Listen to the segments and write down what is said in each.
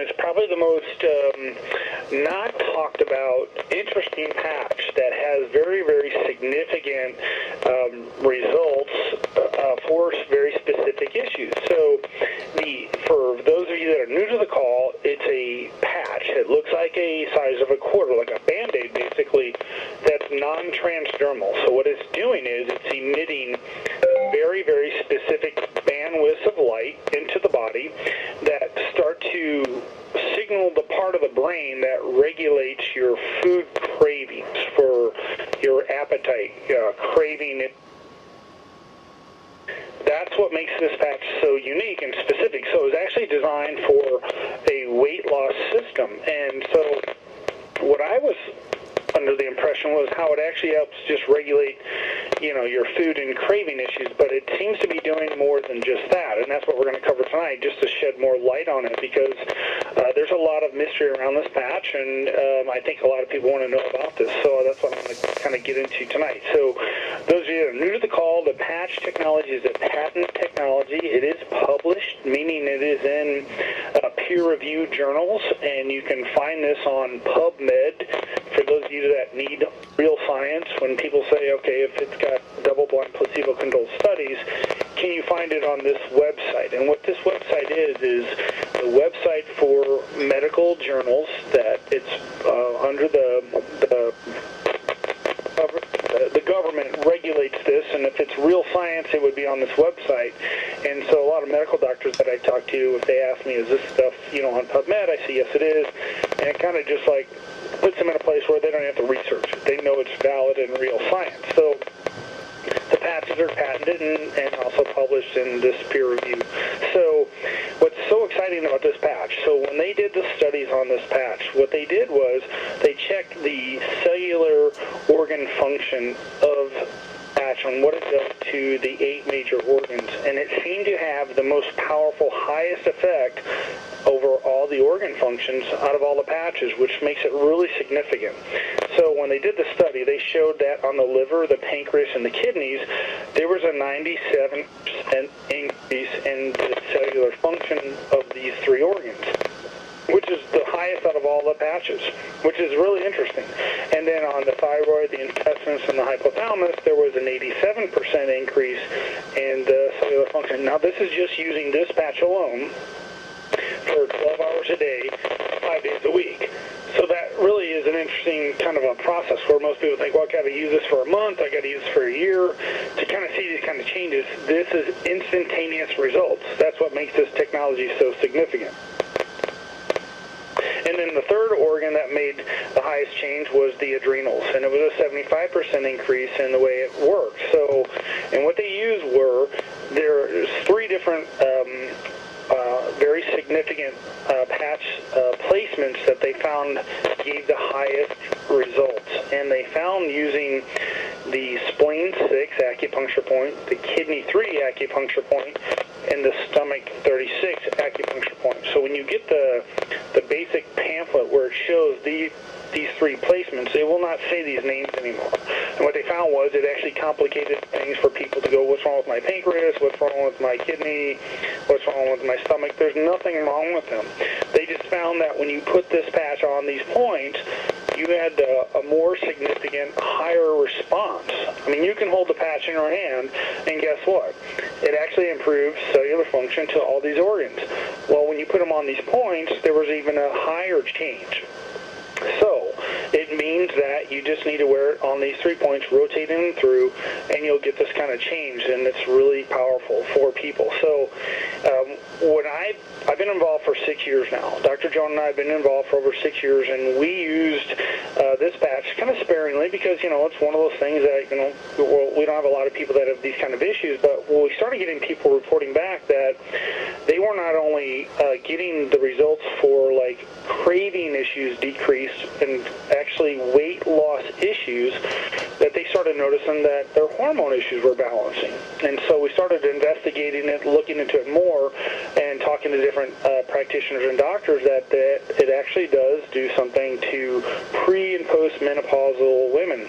and it's probably the most not talked about, interesting patch that has very, very significant results for very specific issues. So for those of you that are new to the call, it's a patch. It looks like a size of a quarter, like a Band-Aid basically, that's non-transdermal. So what it's doing is it's emitting very, very specific bandwidths of light into the body that start to signal the part of the brain that regulates your food cravings, for your appetite, craving it. That's what makes this patch so unique and specific. So it was actually designed for a weight loss system. And so what I was under the impression was how it actually helps just regulate, your food and craving issues, but it seems to be doing more than just that, and that's what we're going to cover tonight, just to shed more light on it, because there's a lot of mystery around this patch, and I think a lot of people want to know about this, so that's what I'm going to kind of get into tonight. So those of you that are new to the call, the patch technology is a patent technology. It is published, meaning it is in peer-reviewed journals, and you can find this on PubMed. For those of you that need real science, when people say, okay, if it's got double-blind placebo-controlled studies, can you find it on this website? And what this website is the website for medical journals that it's under the government regulates this, and if it's real science, it would be on this website. And so a lot of medical doctors that I talk to, if they ask me, is this stuff, on PubMed, I say, yes, it is. And it kind of just puts them in a place where they don't have to research it. They know it's valid and real science. So the patches are patented and also published in this peer review. So what's so exciting about this patch, so when they did the studies on this patch, what they did was they checked the cellular organ function of patch on what it does to the 8 major organs, and it seemed to have the most powerful, highest effect over all the organ functions out of all the patches, which makes it really significant. So when they did the study, they showed that on the liver, the pancreas, and the kidneys, there was a 97% increase in the cellular function of these 3 organs, which is the highest out of all the patches, which is really interesting. And then on the thyroid, the intestines, and the hypothalamus, there was an 87% increase in the cellular function. Now, this is just using this patch alone for 12 hours a day, 5 days a week. So that really is an interesting kind of a process where most people think, well, I got to use this for a month, I got to use this for a year. To kind of see these kind of changes, this is instantaneous results. That's what makes this technology so significant. And then the third organ that made the highest change was the adrenals, and it was a 75% increase in the way it works. So, and what they used were, there's 3 different very significant patch placements that they found gave the highest results. And they found using the spleen 6 acupuncture point, the kidney 3 acupuncture point, and the stomach 36 acupuncture point. So when you get the basic pamphlet where it shows these 3 placements, they will not say these names anymore. And what they found was it actually complicated things for people to go, what's wrong with my pancreas, what's wrong with my kidney, what's wrong with my stomach. There's nothing wrong with them. They just found that when you put this patch on these points, you had a more significant, higher response. I mean, you can hold the patch in your hand, and guess what? It actually improves cellular function to all these organs. Well, when you put them on these points, there was even a higher change. So it means that you just need to wear it on these 3 points, rotating them through, and you'll get this kind of change, and it's really powerful for people. So when I've been involved for 6 years now. Dr. Joan and I have been involved for over 6 years, and we used this patch kind of sparingly because, it's one of those things that, we don't have a lot of people that have these kind of issues, but when we started getting people reporting back that they were not only getting the results for, craving issues decreased and actually weight loss issues, that they started noticing that their hormone issues were balancing. And so we started investigating it, looking into it more, and talking to different practitioners and doctors that it actually does do something to pre- and post-menopausal women,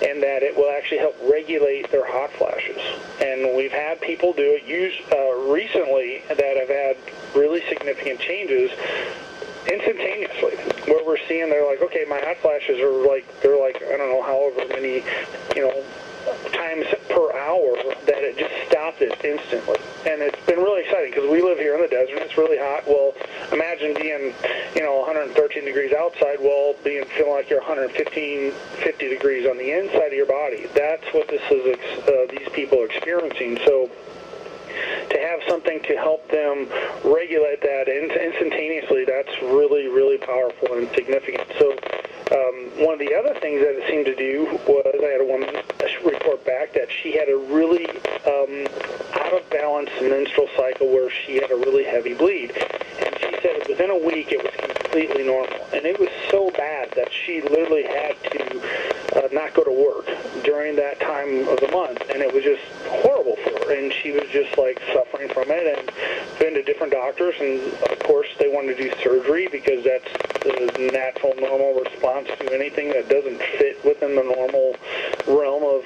and that it will actually help regulate their hot flashes. And we've had people do it recently that have had really significant changes okay, my hot flashes are like, they're like, I don't know, however many, times per hour, that it just stopped it instantly. And it's been really exciting because we live here in the desert. It's really hot. Well, imagine being, 113 degrees outside, feeling like you're 50 degrees on the inside of your body. That's what these people are experiencing. So to have something to help them regulate that instantaneously, that's really, really powerful and significant. So one of the other things that it seemed to do was, I had a woman report back that she had a really out of balance menstrual cycle where she had a really heavy bleed. And she said within a week it was completely normal. And it was so bad that she literally had to not go to work during that time of the month. And it was just horrible for her. And she was just like suffering from it, and been to different doctors. And of course they wanted to do surgery because that's the natural, normal response to anything that doesn't fit within the normal realm of,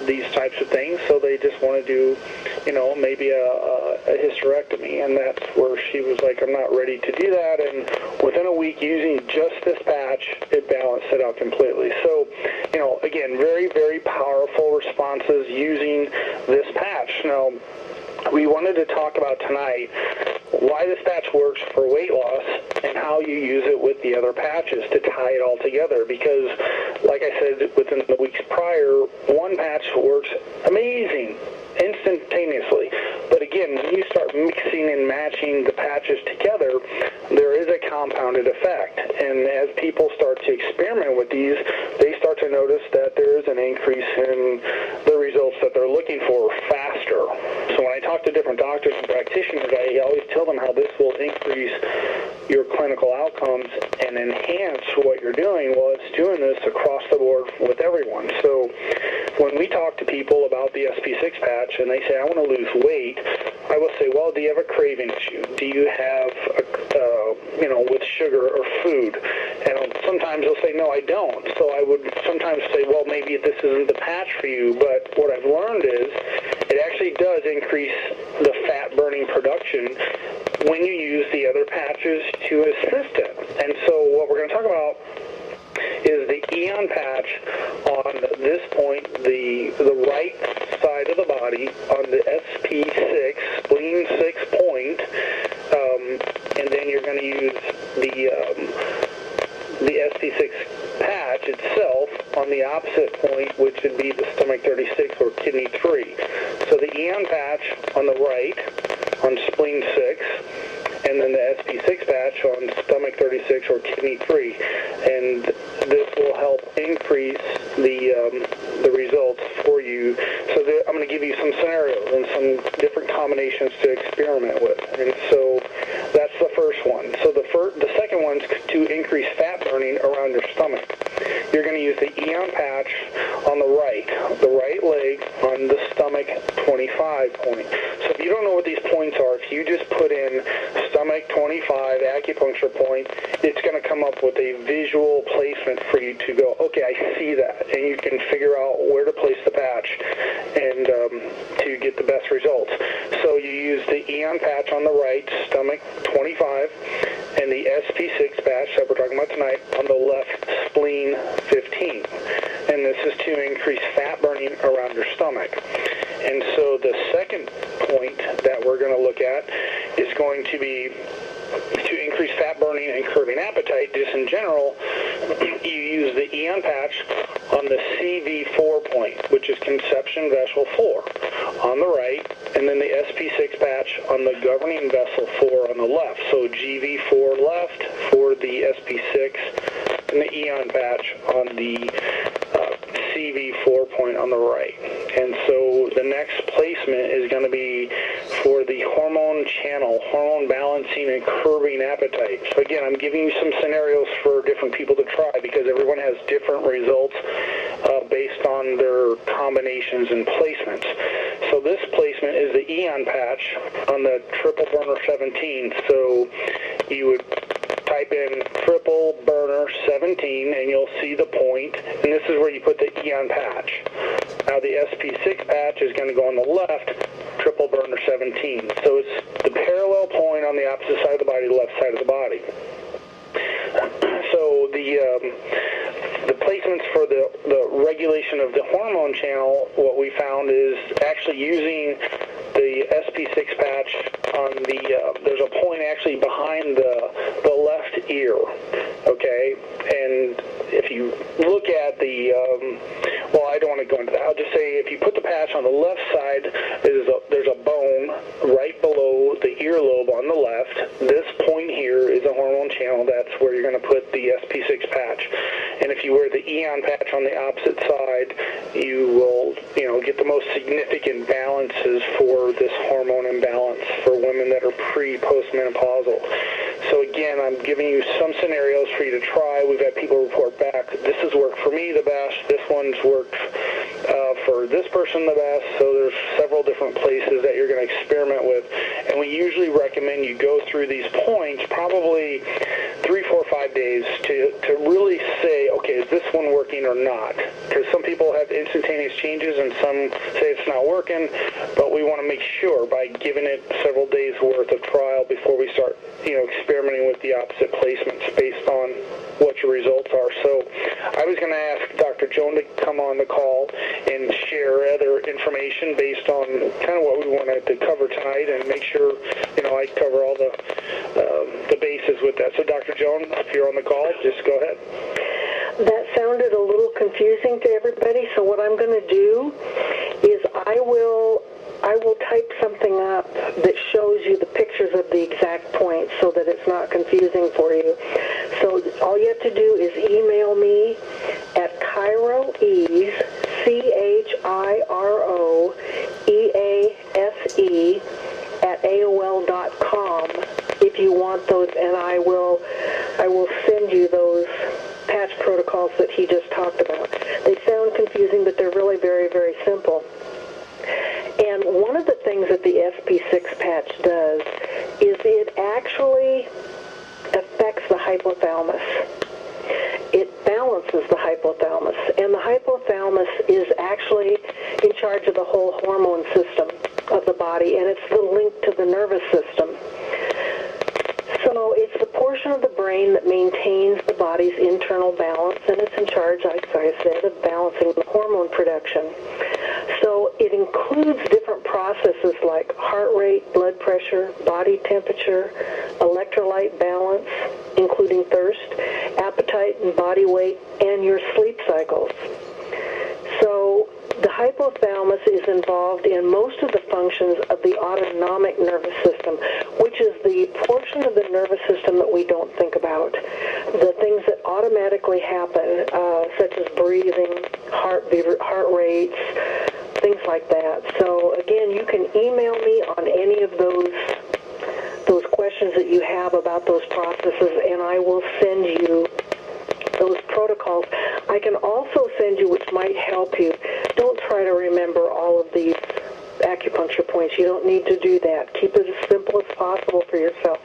these types of things. So they just want to do, maybe a hysterectomy. And that's where she was like, I'm not ready to do that. And within a week, using just this patch, it balanced it out completely. So, again, very, very powerful responses using this patch. Now, we wanted to talk about tonight why this patch works for weight loss and how you use it with the other patches to tie it all together. Because, like I said, within the weeks prior, one patch works amazing, instantaneously. But again, when you start mixing and matching the patches together, there is a compounded effect. And as people start to experiment with these, they start to notice that there is an increase in the results that they're looking for faster. So when I talk to different doctors and practitioners, I always tell them how this will increase your clinical outcomes and enhance what you're doing. Well, it's doing this across the board with everyone. So when we talk to people about the SP6 patch and they say, I want to lose weight, I will say, well, do you have a craving issue? Do you have, with sugar or food? And sometimes they'll say, no, I don't. So I would sometimes say, well, maybe this isn't the patch for you. But what I've learned is it actually does increase the fat burning production when you use the other patches to assist it. And so what we're going to talk about is the Eon patch on this point, the right side of the body, on the SP6, spleen 6 point, and then you're going to use the SP6 patch itself on the opposite point, which would be the stomach 36 or kidney 3. So the Eon patch on the right, on spleen 6, and then the SP6 patch on stomach 36 or kidney 3. And this will help increase the results for you. So I'm going to give you some scenarios and some different combinations to experiment with. And so that's the first one. So the second one's to increase fat burning around your stomach. You're going to use the Eon patch on the right leg on the stomach 25 point. So if you don't know what these points are, if you just put in stomach 25 acupuncture point, it's going to come up with a visual placement for you to go, okay, I see that, and you can figure out where to place the patch and to get the best results. So you use the Eon patch on the right, stomach 25, and the SP6 patch that we're talking about tonight on the left, spleen 15. And this is to increase fat burning around your stomach. And so the second point that we're going to look at is going to be to increase fat burning and curbing appetite. Just in general, you use the Eon patch on the CV4 point, which is conception vessel 4 on the right, and then the SP6 patch on the governing vessel 4 on the left. So GV4 left for the SP6, and the Eon patch on the CV4 point on the right. And so the next placement is going to be for the hormone channel, hormone balancing and curbing appetite. So again, I'm giving you some scenarios for different people to try because everyone has different results based on their combinations and placements. So this placement is the Eon patch on the triple burner 17. So you would type in triple burner 17 and you'll see the point, and this is where you put the Eon patch. Now the SP6 patch is going to go on the left, triple burner 17. So it's the parallel point on the opposite side of the body, left side of the body. So the the placements for the regulation of the hormone channel, what we found is actually using the SP6 patch on there's a point actually behind the left ear, okay? And if you look at well, I don't want to go into that. I'll just say if you put the patch on the left side, there's a bone right below the earlobe on the left. This point here is a hormone channel. That's where you're going to put the SP6 patch. And if you wear the Eon patch on the opposite side, you will, get the most significant balances for this hormone imbalance for women that are pre-postmenopausal. So again, I'm giving you some scenarios for you to try. We've had people report back, this has worked for me the best, this one's worked for this person the best, so there's several different places that you're going to experiment with. And we usually recommend you go through these points probably 3, 4, 5 days to really say, okay, is this one working or not? Because some people have instantaneous changes and some say it's not working, but we want to make sure by giving it several days worth of trial before we start experimenting with the opposite placements based on what your results are. So I was going to ask Dr. Joan to come on the call and share other information based on kind of what we wanted to cover tonight and make sure, I cover all the bases with that. So Dr. Joan, if you're on the call, just go ahead. That sounded a little confusing to everybody, so what I'm going to do is I will type something up that shows you the pictures of the exact points so that it's not confusing for you. So all you have to do is email me at chiroease, CHIROEASE at AOL.com if you want those, and I will send you those patch protocols that he just talked about. They sound confusing, but they're really very, very simple. And one of the things that the SP6 patch does is it actually affects the hypothalamus. It balances the hypothalamus, and the hypothalamus is actually in charge of the whole hormone system of the body, and it's the link to the nervous system. So it's the portion of the brain that maintains the body's internal balance, and it's in charge, as I said, of balancing the hormone production. So it includes different processes like heart rate, blood pressure, body temperature, electrolyte balance, including thirst, appetite and body weight, and your sleep cycles. So the hypothalamus is involved in most of the functions of the autonomic nervous system, which is the portion of the nervous system that we don't think about. The things that automatically happen, such as breathing, heart rates, things like that. So again, you can email me on any of those questions that you have about those processes, and I will send you those protocols. I can also send you, which might help you. Don't try to remember all of these acupuncture points. You don't need to do that. Keep it as simple as possible for yourself.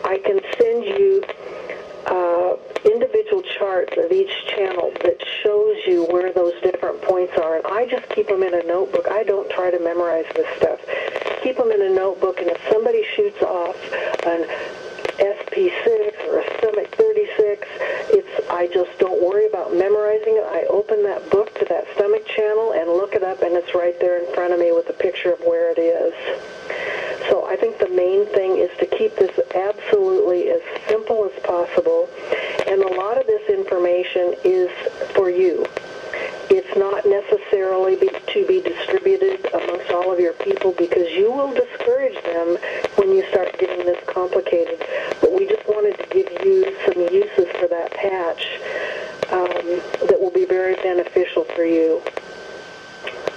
I can send you individual charts of each channel that shows you where those different points are, and I just keep them in a notebook. I don't try to memorize this stuff. Keep them in a notebook, and if somebody shoots off an SP6 or a stomach 36, I just don't worry about memorizing it. I open that book to that stomach channel and look it up, and it's right there in front of me with a picture of where it is. So I think the main thing is to keep this absolutely as simple as possible, and a lot of this information is for you. It's not necessarily to be distributed amongst all of your people, because you will discourage them when you start getting this complicated. But we just wanted to give you some uses for that patch that will be very beneficial for you.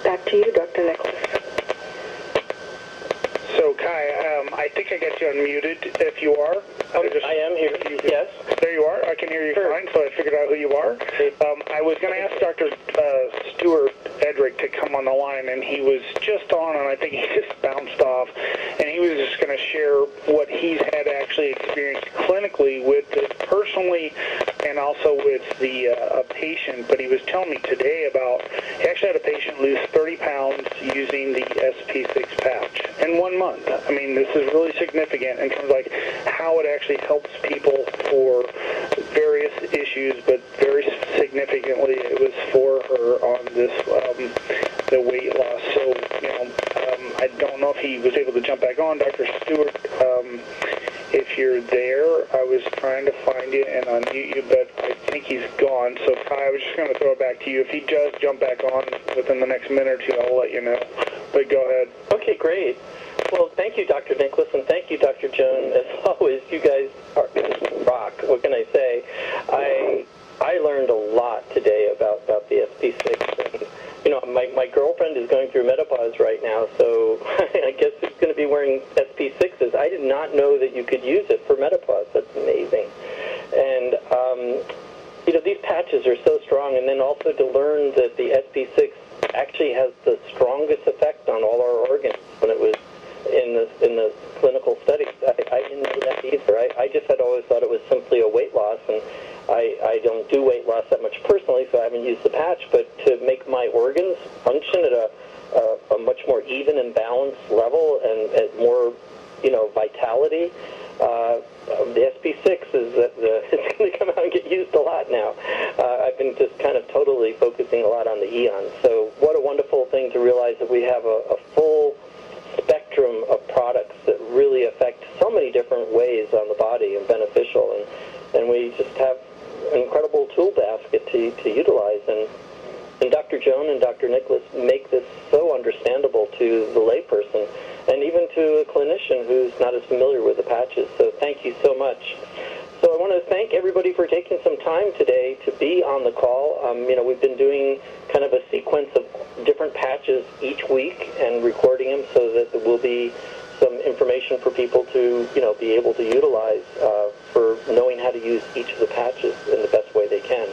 Back to you, Dr. Nicholas. So, Kai, I think I got you unmuted. If you are, I am here. Yes. There you are. I can hear you fine, so I figured out who you are. I was going to ask Dr. Stuart Edrick to come on the line, and he was just on, and I think he just bounced off, and he was just going to share what he's had actually experienced clinically with it personally and also with the patient. But he was telling me today about, he actually had a patient lose 30 pounds using the SP6 patch in 1 month. I mean, this is really significant in terms of like how it actually helps people for various issues, for her on this the weight loss. So, I don't know if he was able to jump back on. Dr. Stewart, if you're there, I was trying to find you and unmute you, but I think he's gone. So, Kai, I was just going to throw it back to you. If he does jump back on within the next minute or two, I'll let you know. But go ahead. Okay, great. Well, thank you, Dr. Nicholas, and thank you, Dr. Joan. As always, you guys rock. What can I say? I learned a lot today about the SP6. And, my girlfriend is going through menopause right now, so I guess she's going to be wearing SP6s. I did not know that you could use it for menopause. That's amazing. And, these patches are so strong, and then also to learn that the SP6 actually has the strongest effect on all our organs when it was in the clinical studies. I didn't know that either. I just had always thought it was simply a weight loss, and I don't do weight loss that much personally, so I haven't used the patch, but to make my organs function at a much more even and balanced level and at more, vitality, the SP6 it's going to come out and get used a lot now. I've been just kind of totally focusing a lot on the Eon. So what a wonderful thing to realize that we have a full spectrum of products that really affect so many different ways on the body and beneficial, and we just have an incredible tool basket to utilize, and Dr. Joan and Dr. Nicholas make this so understandable to the layperson and even to a clinician who's not as familiar with the patches. So thank you so much. So I want to thank everybody for taking some time today to be on the call. We've been doing kind of a sequence of different patches each week and recording them so that there will be some information for people to, be able to utilize for knowing how to use each of the patches in the best way they can.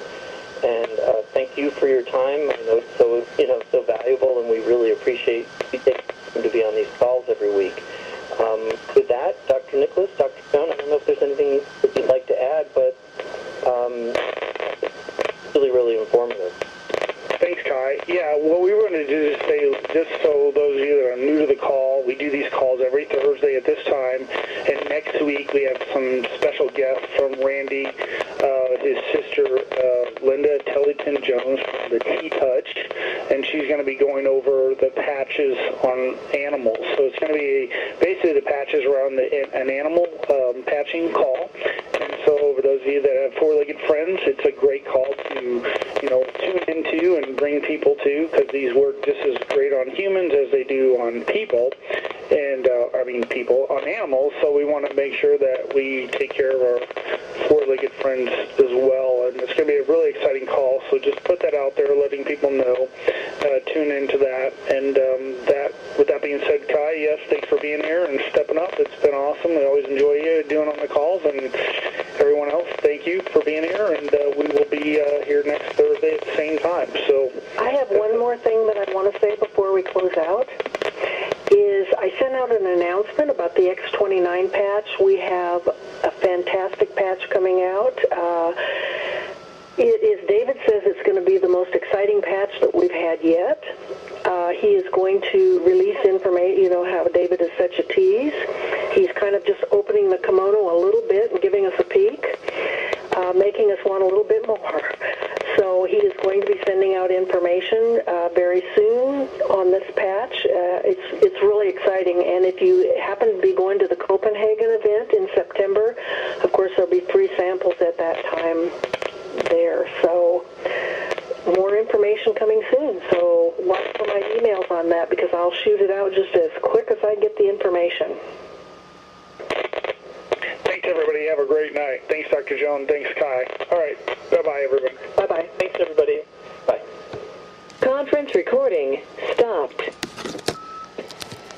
And thank you for your time. I know it's so valuable, and we really appreciate you taking time to be on these calls every week. With that, Dr. Nicholas, Dr. Joan, I don't know if there's anything that you'd like to add, but really, really informative. Thanks, Kai. Yeah, what we were going to do is say, just so those of you that are new to the call, we do these calls every Thursday at this time, and next week we have some special guests from Randy, his sister, Linda Tellington-Jones from the T-Touch, and she's going to be going over the patches on animals. So it's going to be basically the patches around an animal patching call. And so for those of you that have four-legged friends, it's a great call to, tune into and bring people to, because these work just as great on humans as they do on people, and people on animals. So we want to make sure that we take care of our four-legged friends as well. And it's going to be a really exciting call. So just put that out there, letting people know. Tune into that. And with that being said, Kai, yes, thanks for being here and stepping up. It's been awesome. We always enjoy you doing on the calls. And everyone else, thank you for being here. And we will be here next Thursday at the same time. So I have one more thing that I want to say before we close out. Is I sent out an announcement about the X29 patch. We have a fantastic patch coming out. David says it's going to be the most exciting patch that we've had yet. He is going to release information, how David is such a tease. He's kind of just opening the kimono a little bit and giving us a peek, making us want a little bit more. So he is going to be sending out information very soon on this patch. It's really exciting, and if you happen to be going to the Copenhagen event in September, of course there'll be free samples at that time there. So more information coming soon. So watch for my emails on that, because I'll shoot it out just as quick as I get the information. Thanks, everybody. Have a great night. Thanks, Dr. Joan. Thanks, Kai. All right. Bye-bye, everybody.